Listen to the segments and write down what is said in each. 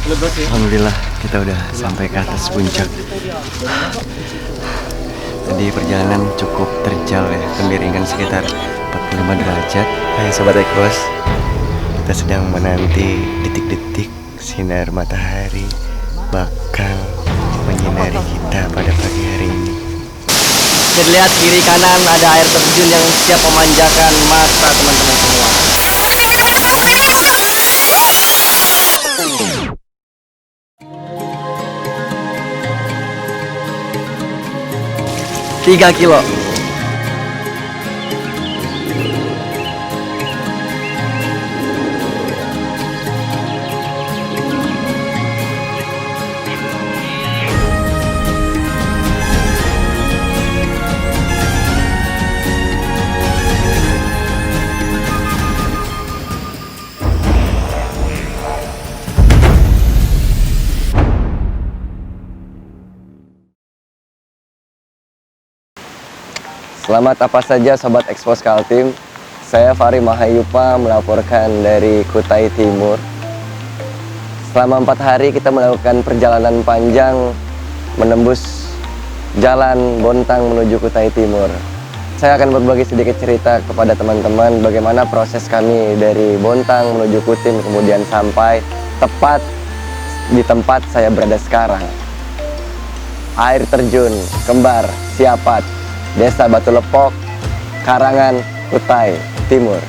Alhamdulillah kita udah sampai ke atas puncak. Tadi perjalanan cukup terjal ya, kemiringan sekitar 45 derajat. Hai Sobat Ekos, kita sedang menanti detik-detik sinar matahari bakal menyinari kita pada pagi hari ini. Bisa dilihat kiri kanan ada air terjun yang siap memanjakan mata teman-teman semua. 3 kilo. Selamat apa saja Sobat Expos Kaltim. Saya Fahri Mahayupa melaporkan dari Kutai Timur. Selama 4 hari kita melakukan perjalanan panjang menembus jalan Bontang menuju Kutai Timur. Saya akan berbagi sedikit cerita kepada teman-teman bagaimana proses kami dari Bontang menuju Kutim kemudian sampai tepat di tempat saya berada sekarang. Air terjun Kembar Siapat, Desa Batu Lepok, Karangan, Kutai Timur.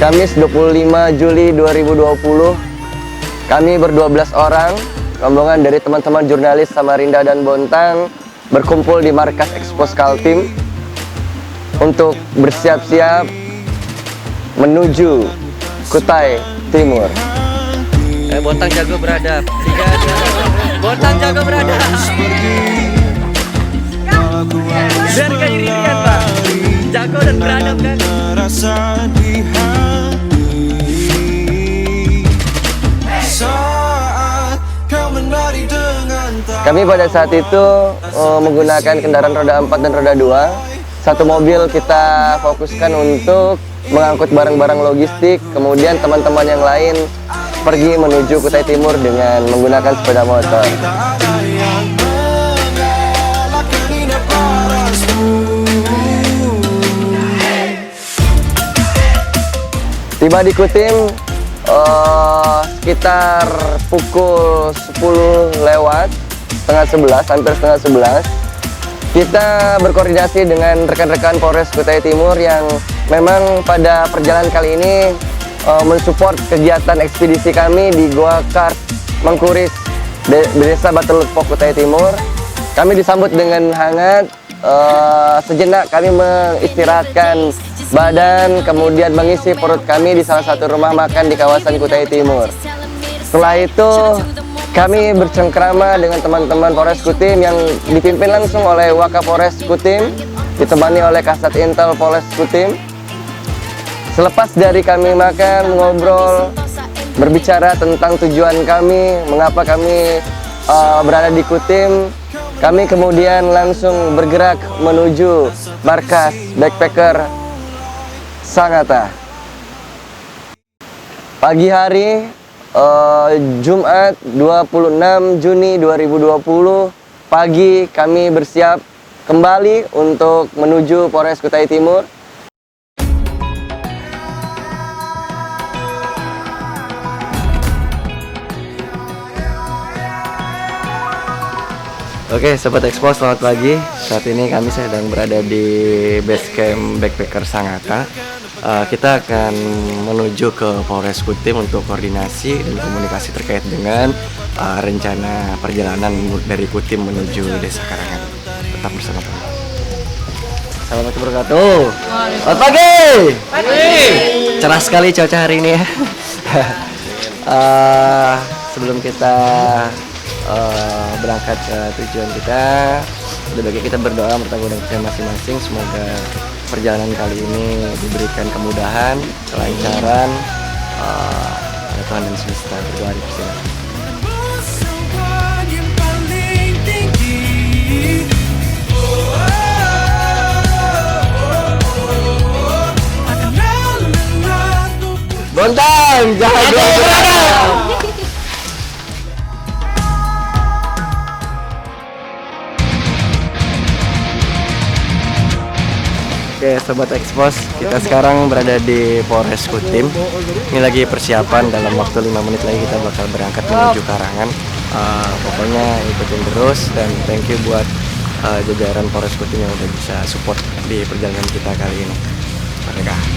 Kamis 25 Juli 2020, kami ber-12 orang, rombongan dari teman-teman jurnalis Samarinda dan Bontang berkumpul di markas Expos Kaltim untuk bersiap-siap menuju Kutai Timur. Bontang jago beradab. Bontang jago beradab. Biar kayak irian Pak. Jago dan beradab kan. Kami pada saat itu menggunakan kendaraan roda 4 dan roda 2. Satu mobil kita fokuskan untuk mengangkut barang-barang logistik, kemudian teman-teman yang lain pergi menuju Kutai Timur dengan menggunakan sepeda motor. Tiba di Kutim sekitar pukul 10 lewat, setengah 11, hampir setengah 11. Kita berkoordinasi dengan rekan-rekan Polres Kutai Timur yang memang pada perjalanan kali ini mensupport kegiatan ekspedisi kami di Goa Kars Mengkuris, Desa Batu Lepok, Kutai Timur. Kami disambut dengan hangat. Sejenak kami mengistirahatkan badan, kemudian mengisi perut kami di salah satu rumah makan di kawasan Kutai Timur. Setelah itu kami bercengkrama dengan teman-teman Polres Kutim yang dipimpin langsung oleh Wakapolres Kutim, ditemani oleh Kasat Intel Polres Kutim. Selepas dari kami makan, ngobrol, berbicara tentang tujuan kami, mengapa kami berada di Kutim, kami kemudian langsung bergerak menuju markas backpacker Sangatta. Pagi hari Jumat 26 Juni 2020 pagi kami bersiap kembali untuk menuju Polres Kutai Timur. Oke Sobat Expo, selamat pagi. Saat ini kami sedang berada di base camp backpacker Sangatta. Kita akan menuju ke Polres Kutim untuk koordinasi dan komunikasi terkait dengan rencana perjalanan dari Kutim menuju Desa Karangan. Tetap bersama kami. Assalamualaikum warahmatullahi wabarakatuh. Selamat pagi. Pagi. Cerah sekali cuaca hari ini ya. Sebelum kita berangkat ke tujuan kita, lebih baik kita berdoa bertanggung jawab kita masing-masing. Semoga perjalanan kali ini diberikan kemudahan, kelancaran oleh Tuhan dan semesta. Berdoa di persilakan. Pontang, jago berada. Oke, Sobat Expos, kita sekarang berada di Polres Kutim. Ini lagi persiapan, dalam waktu 5 menit lagi kita bakal berangkat menuju Karangan. Pokoknya ikutin terus, dan thank you buat jajaran Polres Kutim yang udah bisa support di perjalanan kita kali ini. Mereka.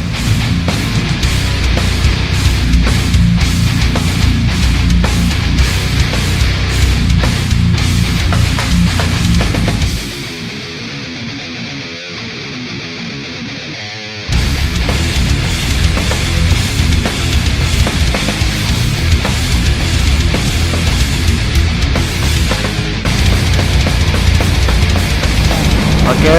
Oke,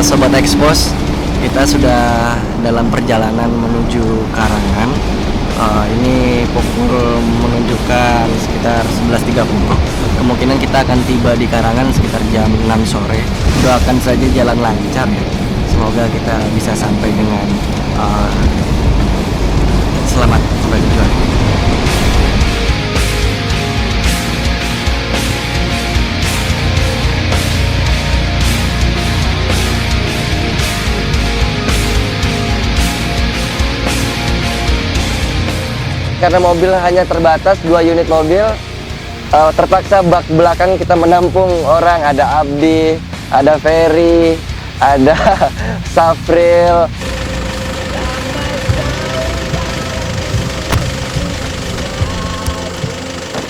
Sobat Expos, kita sudah dalam perjalanan menuju Karangan. Ini pukul menunjukkan sekitar 11.30. Kemungkinan kita akan tiba di Karangan sekitar jam 6 sore. Doakan saja jalan lancar ya. Semoga kita bisa sampai dengan selamat sampai tujuan. Karena mobil hanya terbatas 2 unit mobil, terpaksa bak belakang kita menampung orang. Ada Abdi, ada Ferry, ada Safril.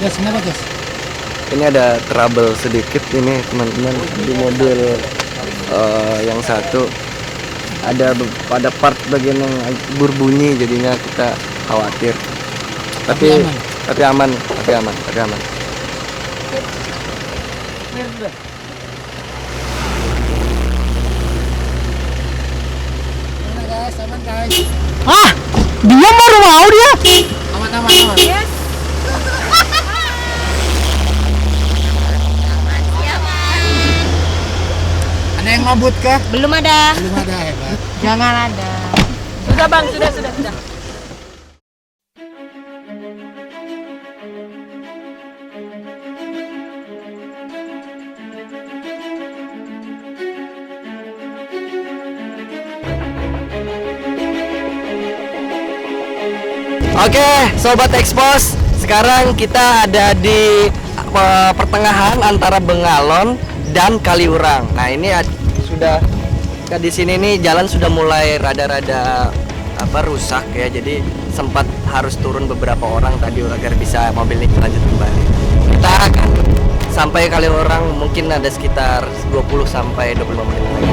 Yes, kenapa guys? Ini ada trouble sedikit ini teman-teman di mobil yang satu. Ada pada part bagian yang berbunyi, jadinya kita khawatir. Tapi aman. Guys, aman guys. Dia baru mau dia. Aman. Yes. Ada yang mabut kah? Belum ada. Belum ada, hebat. Jangan ada. Sudah bang, sudah. Oke, Sobat Expos, sekarang kita ada di pertengahan antara Bengalon dan Kaliurang. Nah, ini sudah di sini nih jalan sudah mulai rada-rada rusak ya. Jadi sempat harus turun beberapa orang tadi agar bisa mobil ini lanjut kembali. Kita akan sampai Kaliurang mungkin ada sekitar 20 sampai 25 menit lagi.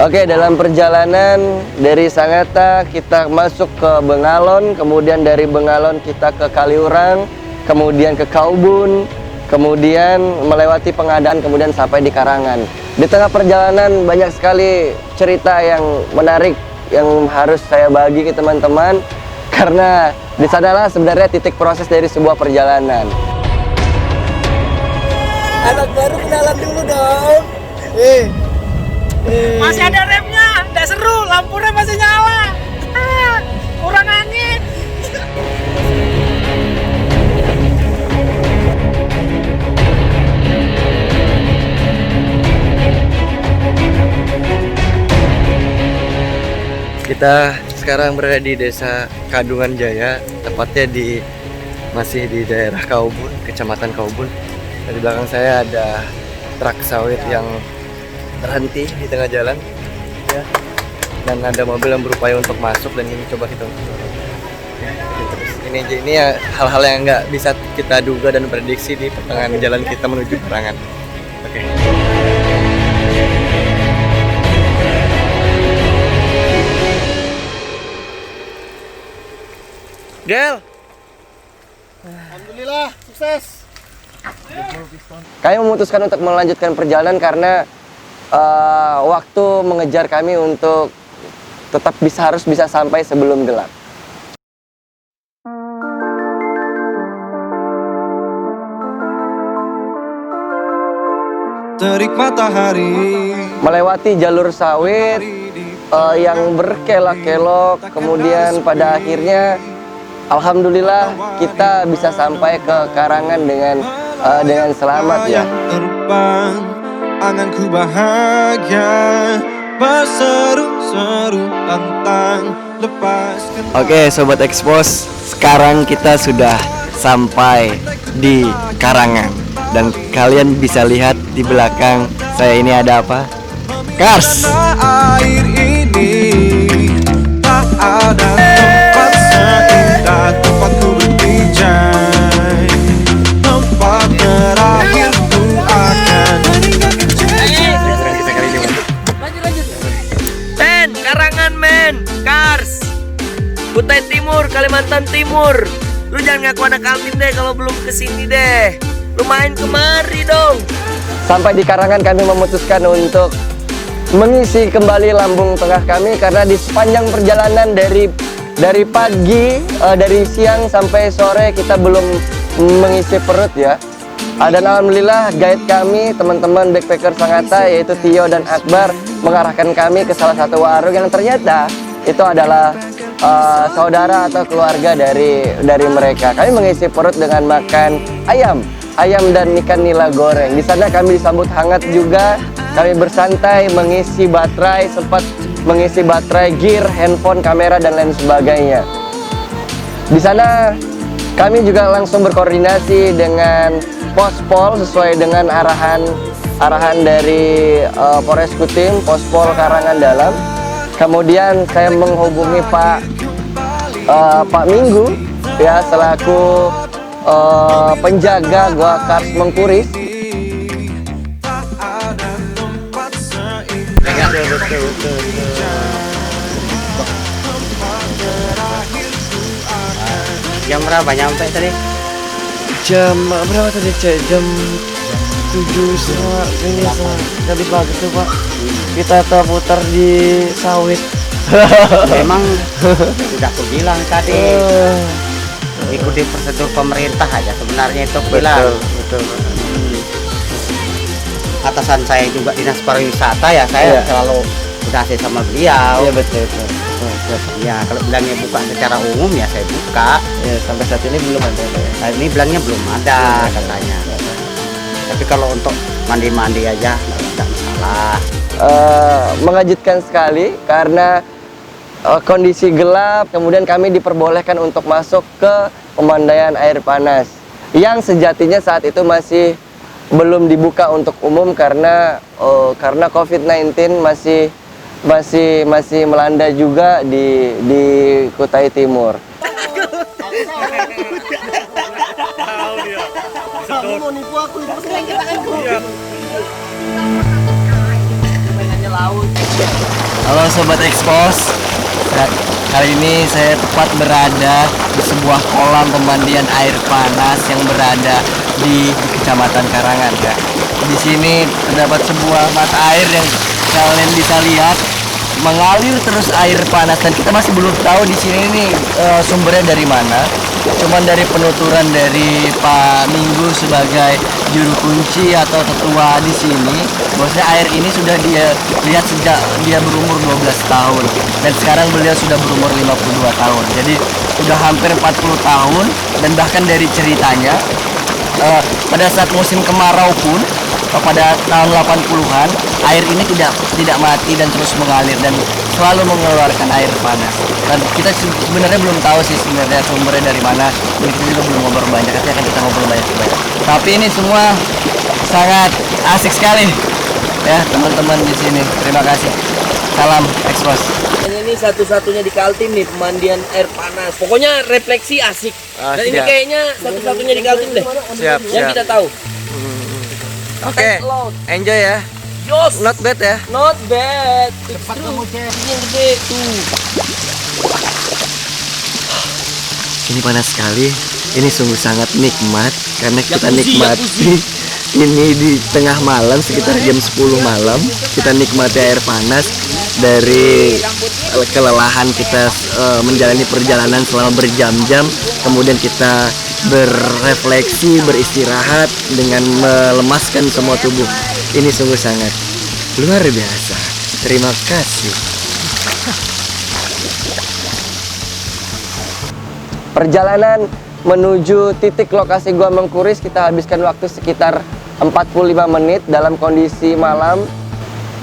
Oke, dalam perjalanan dari Sangatta kita masuk ke Bengalon, kemudian dari Bengalon kita ke Kaliurang, kemudian ke Kaubun, kemudian melewati Pengadaan, kemudian sampai di Karangan. Di tengah perjalanan banyak sekali cerita yang menarik yang harus saya bagi ke teman-teman, karena di sanalah sebenarnya titik proses dari sebuah perjalanan. Anak baru kenalan dulu dong. Masih ada remnya, nggak seru, lampu rem masih nyala. Kurang angin. Kita sekarang berada di Desa Kadungan Jaya, tepatnya masih di daerah Kaubun, Kecamatan Kaubun. Di belakang saya ada truk sawit yang terhenti di tengah jalan ya, dan ada mobil yang berupaya untuk masuk, dan ini coba kita terus ini ya hal-hal yang nggak bisa kita duga dan prediksi di pertengahan jalan kita menuju Karangan. Oke. Gel, Alhamdulillah, sukses. kami memutuskan untuk melanjutkan perjalanan karena waktu mengejar kami untuk tetap harus bisa sampai sebelum gelap. terik matahari. Melewati jalur sawit yang berkelok-kelok, kemudian pada akhirnya alhamdulillah kita bisa sampai ke Karangan dengan selamat ya. Terbang, anganku bahagia, berseru-seru tantang lepaskan. Oke Sobat Expose, sekarang kita sudah sampai di Karangan. Dan kalian bisa lihat di belakang saya ini ada apa? Kars! Air ini tak ada tempat seindah tempatku berpijak, tempat terakhirku akan Men, Karangan men, Kars, Kutai Timur, Kalimantan Timur. Lu jangan ngaku anak Kaltim deh kalau belum kesini deh. Lu main kemari dong. Sampai di Karangan kami memutuskan untuk mengisi kembali lambung tengah kami karena di sepanjang perjalanan dari pagi, dari siang sampai sore kita belum mengisi perut ya. Dan alhamdulillah guide kami, teman-teman backpacker Sangatta yaitu Tio dan Akbar mengarahkan kami ke salah satu warung yang ternyata itu adalah saudara atau keluarga dari mereka. Kami mengisi perut dengan makan ayam dan ikan nila goreng. Di sana kami disambut hangat juga. Kami bersantai mengisi baterai, sempat mengisi baterai gear, handphone, kamera dan lain sebagainya. Di sana kami juga langsung berkoordinasi dengan Pospol sesuai dengan arahan dari Polres Kutim, Pospol Karangan Dalam. Kemudian saya menghubungi Pak Minggu ya selaku penjaga Gua Kars Mengkuris. Jam berapa nyampe tadi? Jam berapa tadi Cek? Jam 7 ini tadi pagi tuh Pak. Kita terputar di sawit. Memang sudah aku bilang tadi ikuti prosedur pemerintah aja sebenarnya itu bilang. Betul. Atasan saya juga dinas pariwisata ya, saya selalu koordinasi sama beliau. Iya betul. Ya kalau bilangnya buka secara umum ya saya buka. Ya sampai saat ini belum ada. Nah, ini bilangnya belum ada katanya. Tapi kalau untuk mandi-mandi aja nggak masalah. Mengejutkan sekali karena kondisi gelap, kemudian kami diperbolehkan untuk masuk ke pemandaian air panas yang sejatinya saat itu masih belum dibuka untuk umum karena COVID-19 masih melanda juga di Kutai Timur. Halo Sobat Expose, kali ini saya tepat berada di sebuah kolam pemandian air panas yang berada di Kecamatan Karangan ya. Di sini terdapat sebuah mata air yang kalian bisa lihat mengalir terus air panas dan kita masih belum tahu di sini nih sumbernya dari mana. Cuman dari penuturan dari Pak Minggu sebagai juru kunci atau ketua di sini, bahwasanya air ini sudah dia lihat sejak dia berumur 12 tahun dan sekarang beliau sudah berumur 52 tahun. Jadi sudah hampir 40 tahun dan bahkan dari ceritanya pada saat musim kemarau pun pada tahun 80-an air ini tidak mati dan terus mengalir dan selalu mengeluarkan air panas. Dan kita sebenarnya belum tahu sih sebenarnya sumbernya dari mana. Kita juga belum ngobrol banyak, nanti akan kita ngobrol banyak. Tapi ini semua sangat asik sekali ya teman-teman di sini. Terima kasih. Salam Expose. Ini satu-satunya di Kaltim nih pemandian air panas. Pokoknya refleksi asik. Dan ini kayaknya satu-satunya di Kaltim deh. Siap. Yang kita tahu. Oke, enjoy ya. Yos. Not bad ya. Not bad. Cepat kamu cek. Ini yang gede tuh. Ini panas sekali. Ini sungguh sangat nikmat karena kita nikmati ini di tengah malam sekitar jam 10 malam. Kita nikmati air panas dari kelelahan kita menjalani perjalanan selama berjam-jam. Kemudian kita berrefleksi, beristirahat dengan melemaskan semua tubuh Ini sungguh sangat luar biasa. Terima kasih. Perjalanan menuju titik lokasi Gua Mengkuris kita habiskan waktu sekitar 45 menit dalam kondisi malam.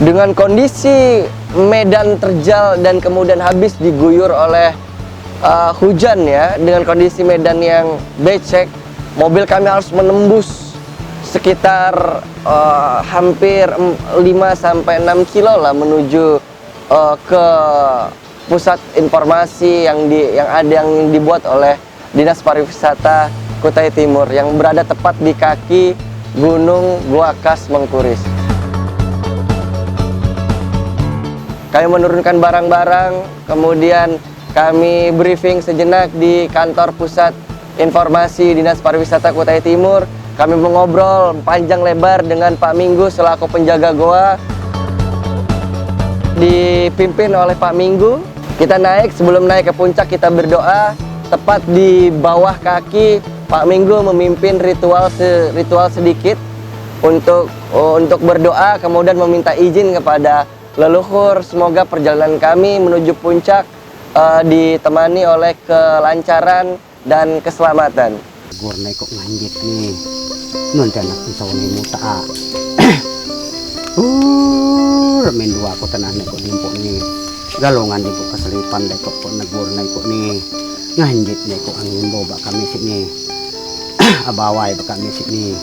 Dengan kondisi medan terjal dan kemudian habis diguyur oleh hujan ya. Dengan kondisi medan yang becek, mobil kami harus menembus sekitar hampir 5-6 kilo lah menuju ke pusat informasi yang dibuat oleh Dinas Pariwisata Kutai Timur yang berada tepat di kaki Gunung Gua Khas Mengkuris. Kami menurunkan barang-barang, kemudian kami briefing sejenak di kantor pusat informasi Dinas Pariwisata Kutai Timur. Kami mengobrol panjang lebar dengan Pak Minggu selaku penjaga goa. Dipimpin oleh Pak Minggu. Kita naik, sebelum naik ke puncak kita berdoa. Tepat di bawah kaki Pak Minggu memimpin ritual sedikit untuk berdoa, kemudian meminta izin kepada leluhur. Semoga perjalanan kami menuju puncak ditemani oleh kelancaran dan keselamatan. Gurnai kok nganjit nih, nanti anak pisau nih muta. Main dua aku tenang nih kok dimpuk nih, galongan dimpuk keselipan deh kok negur nih kok nih, nganjit nih kok angin boba kami sini, abawai bak kami sini,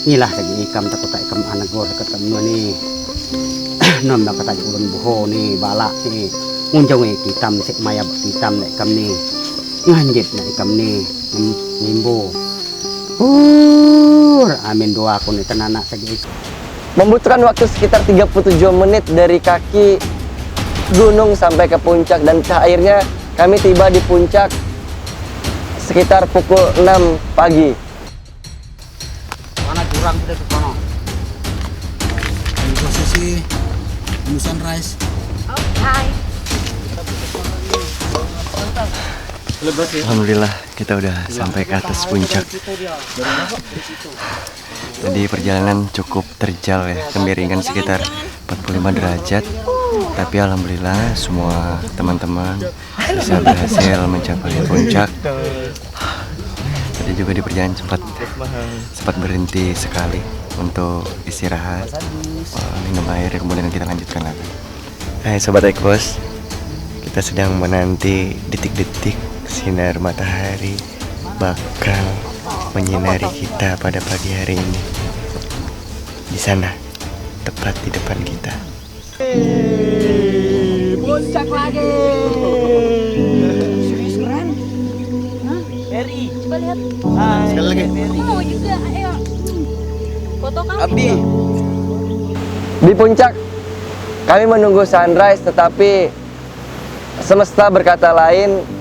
inilah lagi ikam takut tak ikam anagor dekat kami nih, nom nak kata ulun buho nih balak nih, munjung hitam sik maya hitam nih ikam nih, nganjit nih ikam nih, nimbo. Amin doa aku nih tenanak lagi. Membutuhkan waktu sekitar 37 menit dari kaki gunung sampai ke puncak, dan akhirnya kami tiba di puncak sekitar pukul 6 pagi. Mana jurang kita ke sana? Di posisi sunrise. Alhamdulillah kita udah sampai ke atas puncak. Tadi perjalanan cukup terjal ya, kemiringan sekitar 45 derajat. Tapi alhamdulillah semua teman-teman bisa berhasil mencapai puncak. Tadi juga di perjalanan sempat berhenti sekali untuk istirahat, minum air, kemudian kita lanjutkan lagi. Hai Sobat Ekpos, kita sedang menanti detik-detik sinar matahari bakal menyinari kita pada pagi hari ini. Di sana, tepat di depan kita. Puncak lagi. Serius keren. Hah? Eri, coba lihat. Sekali lagi. Aku mau juga, ayo. Foto kamu. Abdi. Di puncak kami menunggu sunrise, tetapi semesta berkata lain.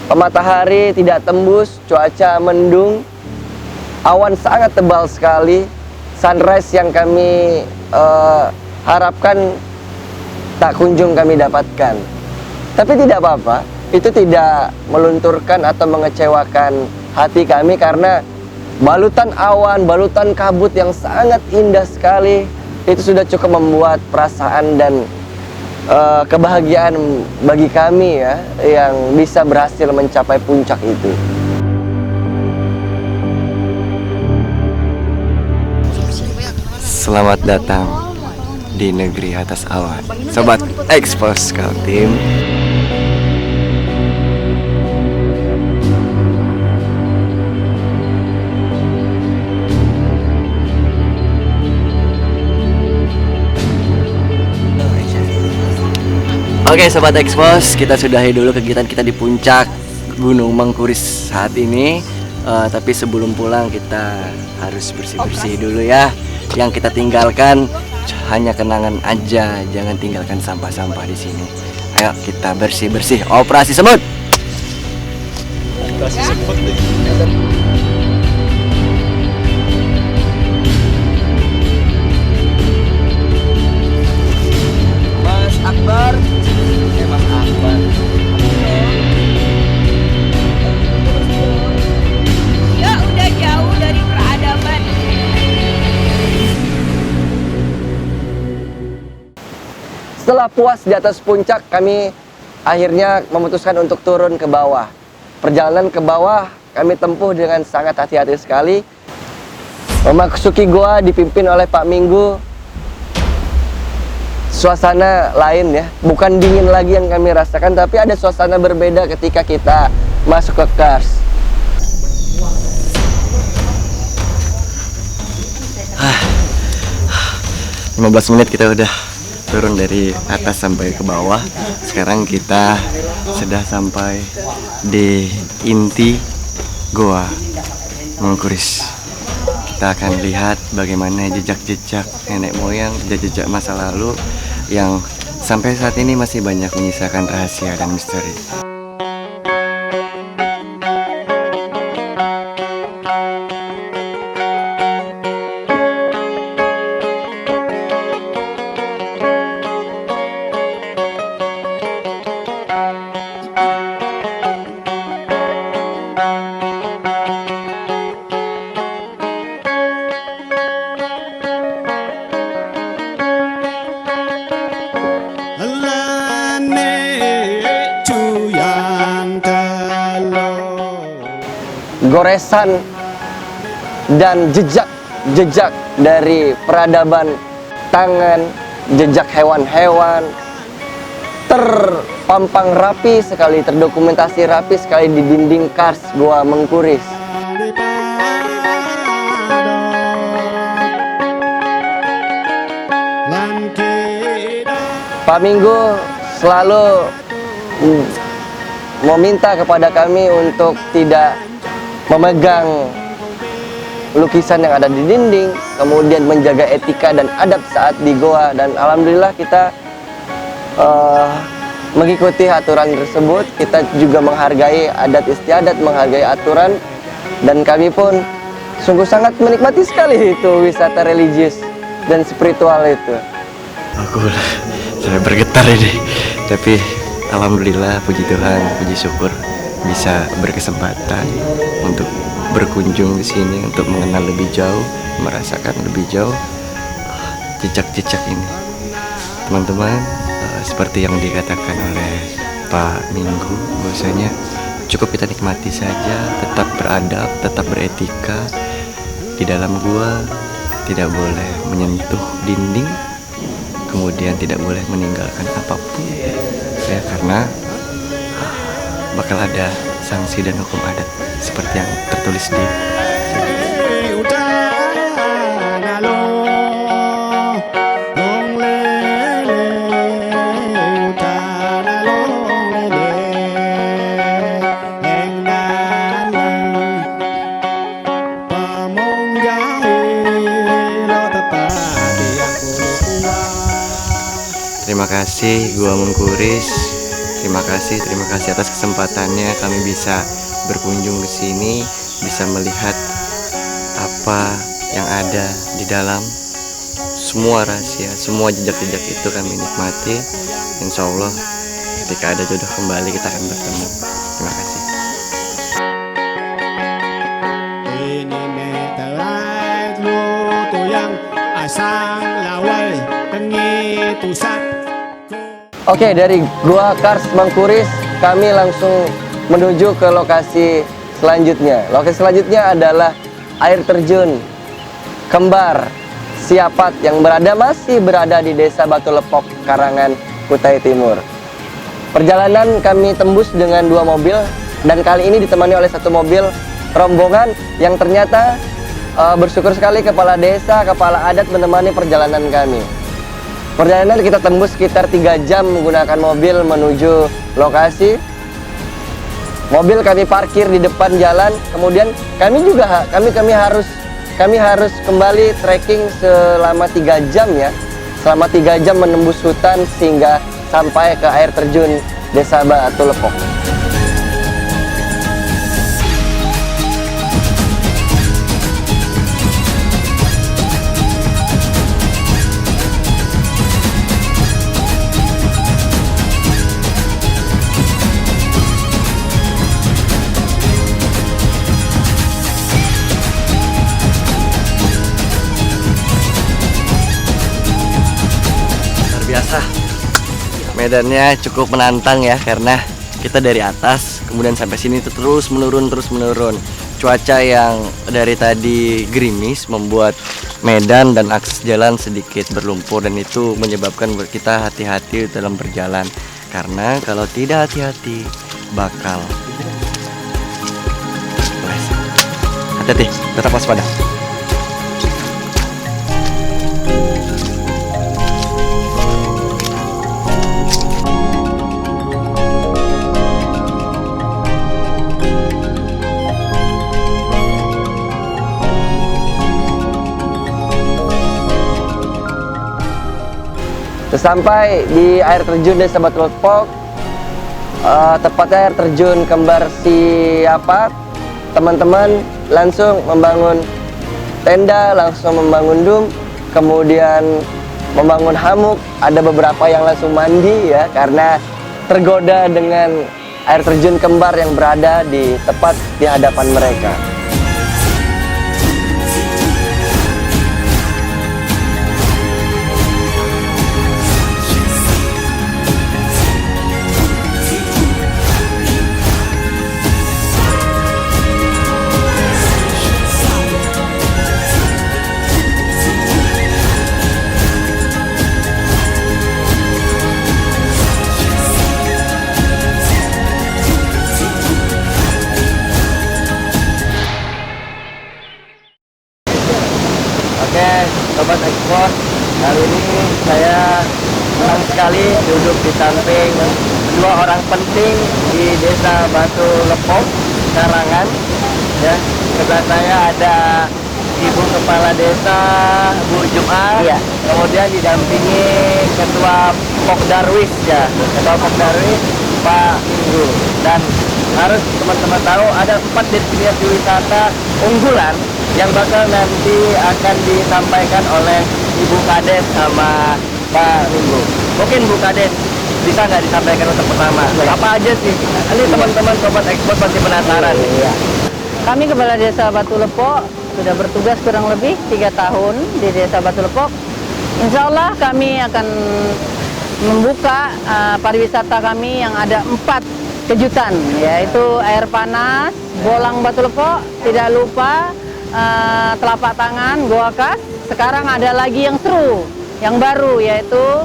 Matahari tidak tembus, cuaca mendung, awan sangat tebal sekali. Sunrise yang kami harapkan tak kunjung kami dapatkan. Tapi tidak apa-apa, itu tidak melunturkan atau mengecewakan hati kami, karena balutan awan, balutan kabut yang sangat indah sekali itu sudah cukup membuat perasaan dan kebahagiaan bagi kami ya, yang bisa berhasil mencapai puncak itu. Selamat datang di negeri atas awan, Sobat Ekspos Kaltim. Oke Sobat Ekspos, kita sudahi dulu kegiatan kita di puncak Gunung Mengkuris saat ini. Tapi sebelum pulang kita harus bersih-bersih dulu ya. Yang kita tinggalkan hanya kenangan aja, jangan tinggalkan sampah-sampah di sini. Ayo kita bersih-bersih. Operasi semut. Operasi semut. Mas Akbar. Mas Akbar. Ya udah jauh dari peradaban. Setelah puas di atas puncak, kami akhirnya memutuskan untuk turun ke bawah. Perjalanan ke bawah kami tempuh dengan sangat hati-hati sekali. Memasuki gua dipimpin oleh Pak Minggu. Suasana lain ya, bukan dingin lagi yang kami rasakan, tapi ada suasana berbeda ketika kita masuk ke Kars. 15 menit kita udah turun dari atas sampai ke bawah. Sekarang kita sudah sampai di inti Goa Mengkuris. Kita akan lihat bagaimana jejak-jejak nenek moyang, jejak-jejak masa lalu yang sampai saat ini masih banyak menyisakan rahasia dan misteri. Goresan dan jejak-jejak dari peradaban tangan, jejak hewan-hewan terpampang rapi sekali, terdokumentasi rapi sekali di dinding Kars Goa Mengkuris. Pak Minggu selalu meminta kepada kami untuk tidak memegang lukisan yang ada di dinding, kemudian menjaga etika dan adab saat di goa, dan alhamdulillah kita mengikuti aturan tersebut. Kita juga menghargai adat istiadat, menghargai aturan, dan kami pun sungguh sangat menikmati sekali itu wisata religius dan spiritual itu. Aku saya bergetar ini, tapi alhamdulillah, puji Tuhan, puji syukur bisa berkesempatan untuk berkunjung di sini, untuk mengenal lebih jauh, merasakan lebih jauh jejak-jejak ini. Teman-teman, seperti yang dikatakan oleh Pak Minggu, bahwasanya cukup kita nikmati saja, tetap beradab, tetap beretika. Di dalam gua tidak boleh menyentuh dinding, kemudian tidak boleh meninggalkan apapun ya, karena bakal ada sanksi dan hukum adat seperti yang tertulis di Terima kasih Goa Mengkuris. Terima kasih atas kesempatannya kami bisa berkunjung ke sini, bisa melihat apa yang ada di dalam. Semua rahasia, semua jejak-jejak itu kami nikmati. Insya Allah ketika ada jodoh kembali kita akan bertemu. Terima kasih. Oke, dari Goa Kars Mengkuris kami langsung menuju ke lokasi selanjutnya. Lokasi selanjutnya adalah air terjun Kembar Siapat yang masih berada di Desa Batu Lepok, Karangan, Kutai Timur. Perjalanan kami tembus dengan 2 mobil, dan kali ini ditemani oleh 1 mobil rombongan yang ternyata bersyukur sekali kepala desa, kepala adat menemani perjalanan kami. Perjalanan kita tembus sekitar 3 jam menggunakan mobil menuju lokasi. Mobil kami parkir di depan jalan, kemudian kami harus kembali trekking selama 3 jam ya. Selama 3 jam menembus hutan sehingga sampai ke air terjun Desa Batu Lepok. Biasa Medannya cukup menantang ya, karena kita dari atas kemudian sampai sini itu terus menurun. Cuaca yang dari tadi gerimis membuat medan dan akses jalan sedikit berlumpur, dan itu menyebabkan buat kita hati-hati dalam berjalan, karena kalau tidak hati-hati bakal hati-hati, tetap waspada. Sampai di air terjun Desa Batu Lepok, tepatnya air terjun Kembar Siapat, teman-teman langsung membangun tenda, langsung membangun dum, kemudian membangun hamuk. Ada beberapa yang langsung mandi ya, karena tergoda dengan air terjun Kembar yang berada di tepat di hadapan mereka. Oke, Sobat Ekspor, kali ini saya senang sekali duduk di samping dua orang penting di Desa Batu Lepok, Karangan. Ya, sebelah saya ada Ibu Kepala Desa, Bu Jum'ah. Iya. Kemudian didampingi Ketua Pokdarwis ya, Ketua Pokdarwis Pak Minggu. Dan harus teman-teman tahu ada 4 destinasi wisata unggulan yang bakal nanti akan disampaikan oleh Ibu Kades sama Pak Minggu. Mungkin Bu Kades bisa nggak disampaikan untuk pertama? Apa aja sih? Ini teman-teman Sobat Ekspor pasti penasaran nih. Iya. Kami Kepala Desa Batu Lepok sudah bertugas kurang lebih 3 tahun di Desa Batu Lepok. Insya Allah kami akan membuka pariwisata kami yang ada 4 kejutan, yaitu air panas, Bolang Batu Lepok, tidak lupa telapak tangan, Goa Kas. Sekarang ada lagi yang seru, yang baru, yaitu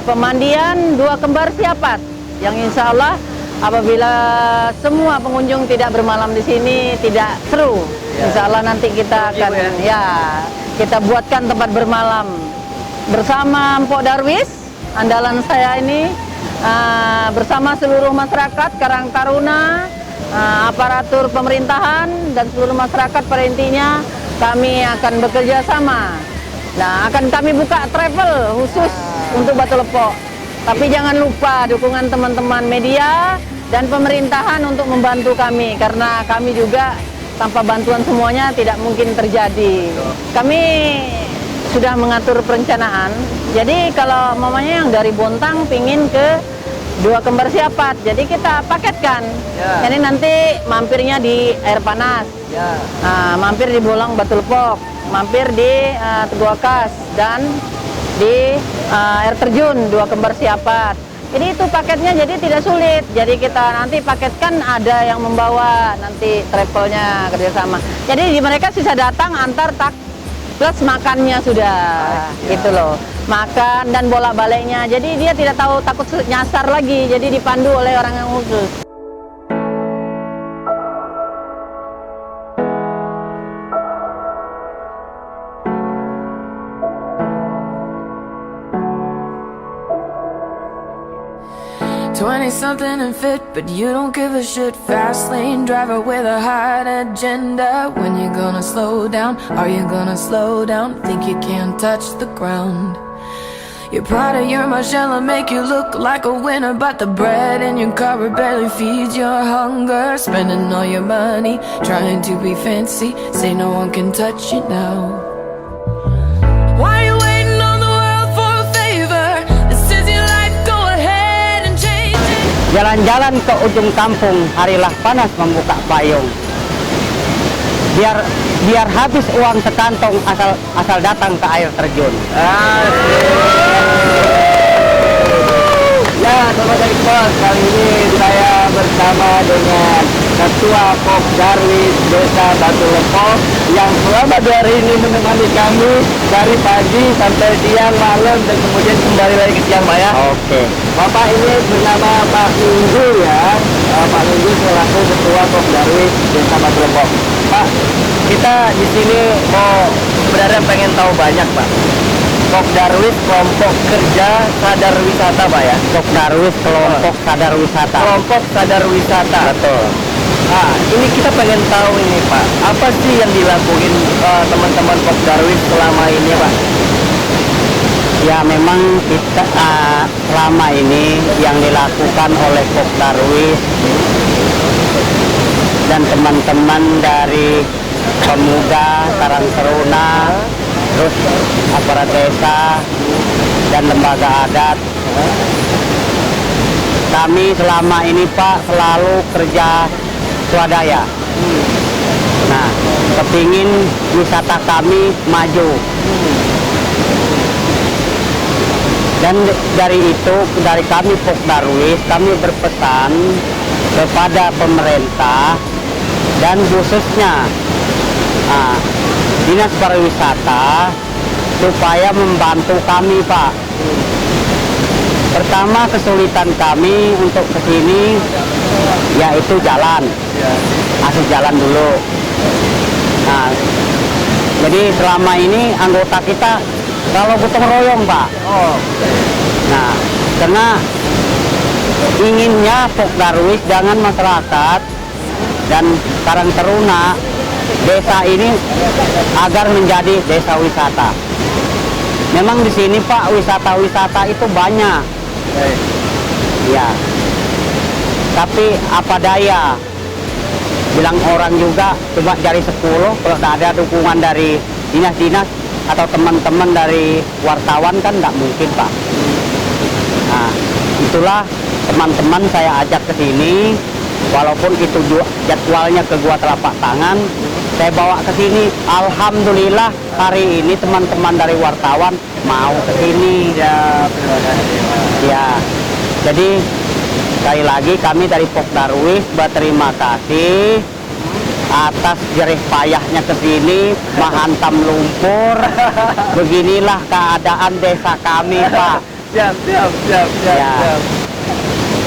pemandian Dua Kembar Siapat, yang insya Allah apabila semua pengunjung tidak bermalam di sini tidak seru. Insya Allah nanti kita akan kita buatkan tempat bermalam bersama Mpok Darwis, andalan saya ini, bersama seluruh masyarakat Karang Taruna, aparatur pemerintahan dan seluruh masyarakat. Pada intinya kami akan bekerja sama. Nah, akan kami buka travel khusus untuk Batu Lepok. Tapi jangan lupa dukungan teman-teman media dan pemerintahan untuk membantu kami, karena kami juga tanpa bantuan semuanya tidak mungkin terjadi. Kami sudah mengatur perencanaan. Jadi kalau mamanya yang dari Bontang pingin ke Dua Kembar Siapat, jadi kita paketkan. Jadi nanti mampirnya di air panas, mampir di Bolang Batu Lepok, mampir di Goa Kas, dan di air terjun Dua Kembar Siapat. Jadi itu paketnya jadi tidak sulit. Jadi kita nanti paketkan, ada yang membawa nanti travelnya kerjasama. Jadi mereka bisa datang antar tak plus makannya sudah, gitu loh. Makan dan bolak-baliknya. Jadi dia tidak tahu takut nyasar lagi. Jadi dipandu oleh orang yang khusus. Something and fit, but you don't give a shit. Fast lane driver with a hard agenda. When you gonna slow down? Are you gonna slow down? Think you can't touch the ground? You're proud of your Margiela, make you look like a winner, but the bread in your cupboard barely feeds your hunger. Spending all your money, trying to be fancy. Say no one can touch you now. Why you waiting on the world for a favor? This is your life, go ahead and change it. Jalan-jalan ke ujung kampung, harilah panas membuka payung. Biar habis uang sekantong asal datang ke air terjun. Ya, Ya, Sobat Expos, kali ini saya bersama dengan Ketua Pok Darwis Desa Batu Lepok yang selama 2 hari ini menemani kami dari pagi sampai siang, malam, dan kemudian kembali lagi ke siang, Pak ya. Oke. Bapak ini bernama Pak Minggu ya, Pak Minggu selaku Ketua Pok Darwis Desa Batu Lepok. Pak, kita di sini mau sebenarnya pengen tahu banyak, Pak. Pok Darwis kelompok kerja sadar wisata, Pak ya. Pok Darwis kelompok sadar wisata. Kelompok sadar wisata. Betul. Nah, ini kita pengen tahu ini, Pak. Apa sih yang dilakuin teman-teman Pok Darwis selama ini, Pak? Ya memang kita selama ini yang dilakukan oleh Pok Darwis dan teman-teman dari pemuda Karang Taruna, terus aparat desa dan lembaga adat, kami selama ini Pak selalu kerja swadaya. Nah, kepingin wisata kami maju. Dan dari itu, dari kami Pok Darwis, kami berpesan kepada pemerintah dan khususnya Dinas Pariwisata supaya membantu kami, Pak. Pertama, kesulitan kami untuk ke sini yaitu jalan. Akses jalan dulu. Nah, jadi selama ini anggota kita kalau gotong royong, Pak. Nah, karena inginnya Pok Darwis dengan masyarakat dan Karang Taruna desa ini agar menjadi desa wisata. Memang di sini Pak wisata-wisata itu banyak. Ya. Tapi apa daya? Bilang orang juga cuma dari 10 kalau tidak ada dukungan dari dinas-dinas atau teman-teman dari wartawan kan nggak mungkin, Pak. Nah, itulah teman-teman saya ajak ke sini, walaupun itu jadwalnya ke Gua Telapak Tangan, saya bawa ke sini. Alhamdulillah hari ini teman-teman dari wartawan mau ke sini. Ya, jadi sekali lagi kami dari Pok Darwis berterima kasih atas jerih payahnya ke sini menghantam lumpur. Beginilah keadaan desa kami, Pak. Siap. Ya.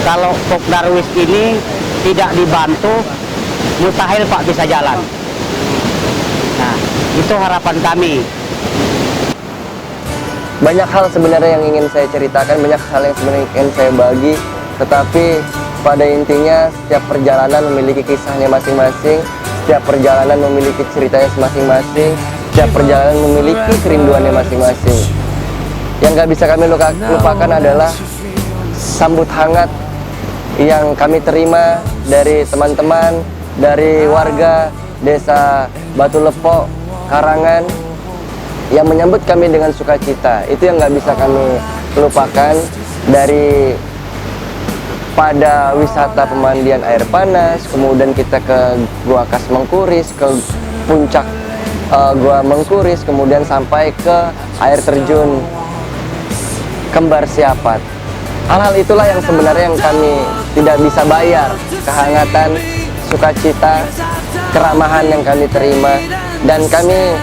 Kalau Pok Darwis ini tidak dibantu, mustahil Pak bisa jalan. Nah, itu harapan kami. Banyak hal sebenarnya yang ingin saya ceritakan, banyak hal yang sebenarnya ingin saya bagi, tetapi pada intinya setiap perjalanan memiliki kisahnya masing-masing, setiap perjalanan memiliki ceritanya masing-masing, setiap perjalanan memiliki kerinduannya masing-masing. Yang gak bisa kami lupakan adalah sambut hangat yang kami terima dari teman-teman, dari warga desa Batu Lepok, Karangan, yang menyambut kami dengan sukacita. Itu yang nggak bisa kami lupakan dari pada wisata pemandian air panas, kemudian kita ke Gua Kas Mengkuris, ke puncak Gua Mengkuris, kemudian sampai ke air terjun Kembar Siapat. Hal-hal itulah yang sebenarnya yang kami tidak bisa bayar, kehangatan, sukacita, keramahan yang kami terima, dan kami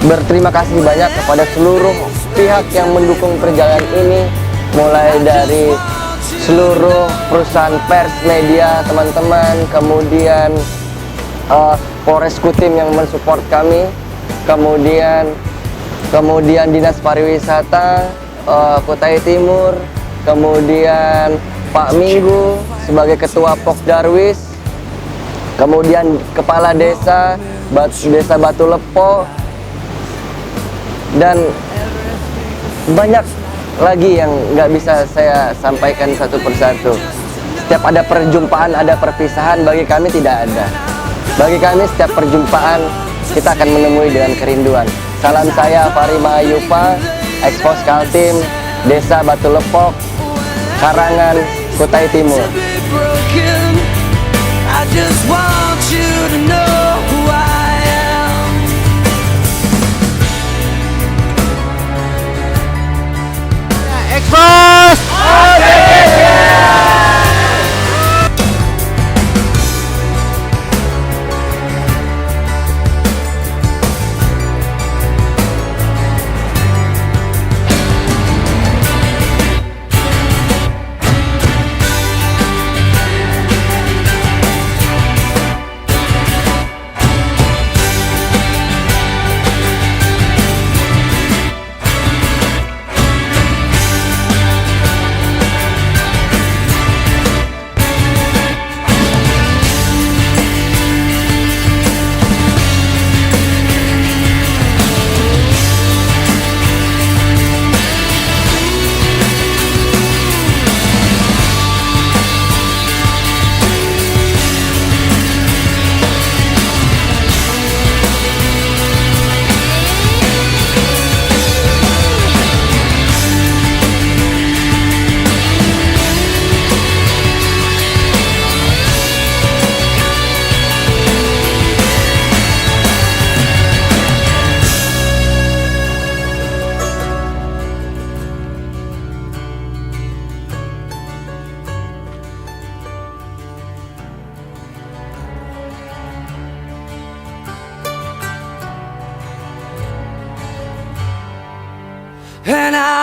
berterima kasih banyak kepada seluruh pihak yang mendukung perjalanan ini, mulai dari seluruh perusahaan pers, media, teman-teman, kemudian Polres Kutim yang mensupport kami, kemudian Dinas Pariwisata Kutai Timur, kemudian Pak Minggu sebagai Ketua Pok Darwis, kemudian Kepala Desa Batu Lepok, dan banyak lagi yang nggak bisa saya sampaikan satu persatu. Setiap ada perjumpaan, ada perpisahan, bagi kami tidak ada. Bagi kami setiap perjumpaan kita akan menemui dengan kerinduan. Salam saya Fahri Mahayupa, Expos Kaltim, Desa Batu Lepok, Karangan, Kutai Timur. Expos!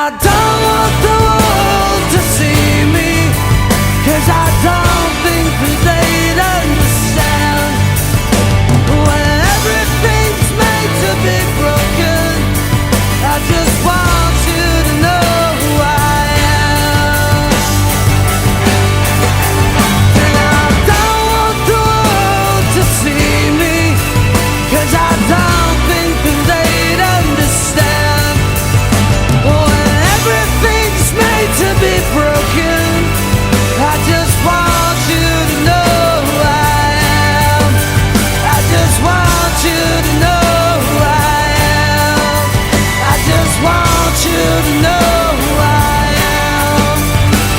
I don't want the world to see me, 'cause I don't think that they'd understand. When everything's made to be broken, I just want you to know who I am. And I don't want the world to see me, 'cause I don't think that they'd understand. When everything's made to be broken, I just want you to know who I am. I just want you to know who I am. I just want you to know who I am.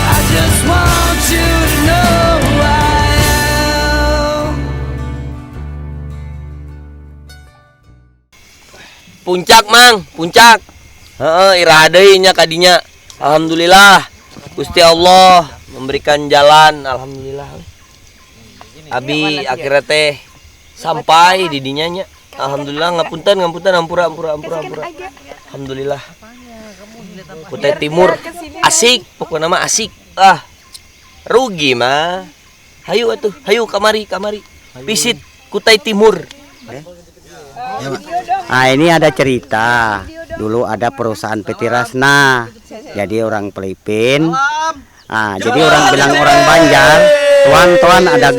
I just want you to know who I am. Puncak mang, puncak. Iraha deui nya kadinya. Alhamdulillah. Gusti Allah memberikan jalan, alhamdulillah. Abi akhirnya teh sampai di dinya nya. Alhamdulillah, ngapunten ampura. Alhamdulillah. Kutai Timur asik, pokoknya mah asik. Rugi mah. Hayu atuh, hayu kamari. Visit Kutai Timur. Ah, ini ada cerita. Dulu ada perusahaan PT Rasna. Jadi orang Filipin. Ah, jadi orang bilang orang Banjar, tuan ada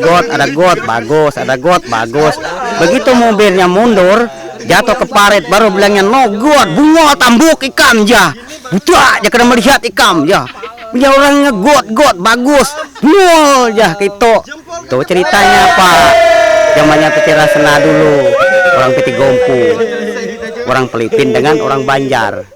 got bagus. Begitu mobilnya mundur, jatuh ke parit, baru bilangnya no got, bunga tambuk ikam ya. Buta aja kena melihat ikam ya. Punya orangnya got bagus. Nol ya gitu. Tuh ceritanya Pak. Zamannya PT Rasna dulu. Orang PT Gompu. Orang Filipin dengan orang Banjar.